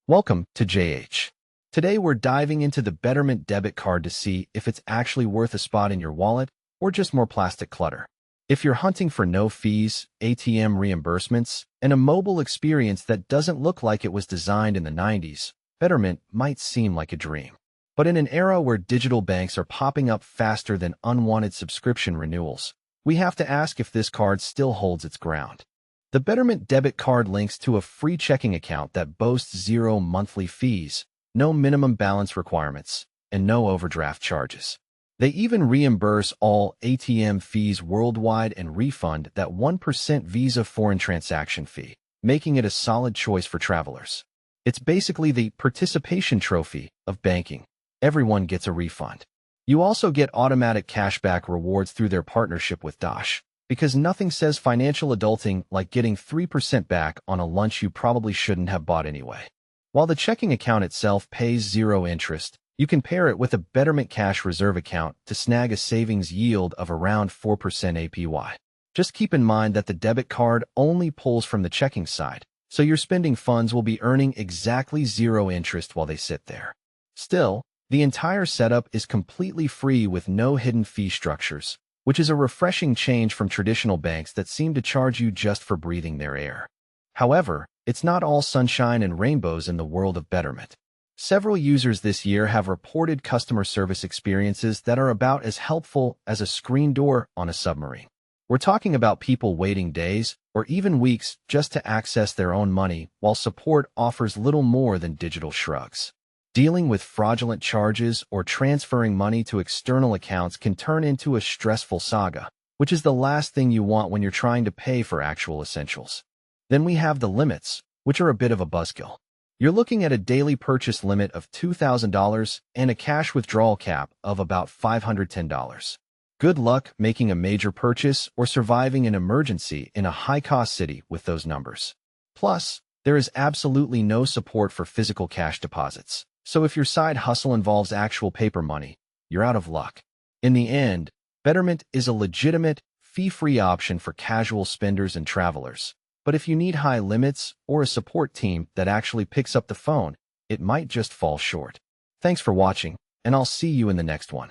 Welcome to JH. Today we're diving into the Betterment debit card to see if it's actually worth a spot in your wallet or just more plastic clutter. If you're hunting for no fees, ATM reimbursements, and a mobile experience that doesn't look like it was designed in the 90s, Betterment might seem like a dream. But in an era where digital banks are popping up faster than unwanted subscription renewals, we have to ask if this card still holds its ground. The Betterment debit card links to a free checking account that boasts zero monthly fees, no minimum balance requirements, and no overdraft charges. They even reimburse all ATM fees worldwide and refund that 1% Visa foreign transaction fee, making it a solid choice for travelers. It's basically the participation trophy of banking. Everyone gets a refund. You also get automatic cashback rewards through their partnership with Dash, because nothing says financial adulting like getting 3% back on a lunch you probably shouldn't have bought anyway. While the checking account itself pays zero interest, you can pair it with a Betterment cash reserve account to snag a savings yield of around 4% APY. Just keep in mind that the debit card only pulls from the checking side, so your spending funds will be earning exactly zero interest while they sit there. Still, the entire setup is completely free with no hidden fee structures, which is a refreshing change from traditional banks that seem to charge you just for breathing their air. However, it's not all sunshine and rainbows in the world of Betterment. Several users this year have reported customer service experiences that are about as helpful as a screen door on a submarine. We're talking about people waiting days or even weeks just to access their own money, while support offers little more than digital shrugs. Dealing with fraudulent charges or transferring money to external accounts can turn into a stressful saga, which is the last thing you want when you're trying to pay for actual essentials. Then we have the limits, which are a bit of a buzzkill. You're looking at a daily purchase limit of $2,000 and a cash withdrawal cap of about $510. Good luck making a major purchase or surviving an emergency in a high-cost city with those numbers. Plus, there is absolutely no support for physical cash deposits. So if your side hustle involves actual paper money, you're out of luck. In the end, Betterment is a legitimate, fee-free option for casual spenders and travelers. But if you need high limits or a support team that actually picks up the phone, it might just fall short. Thanks for watching, and I'll see you in the next one.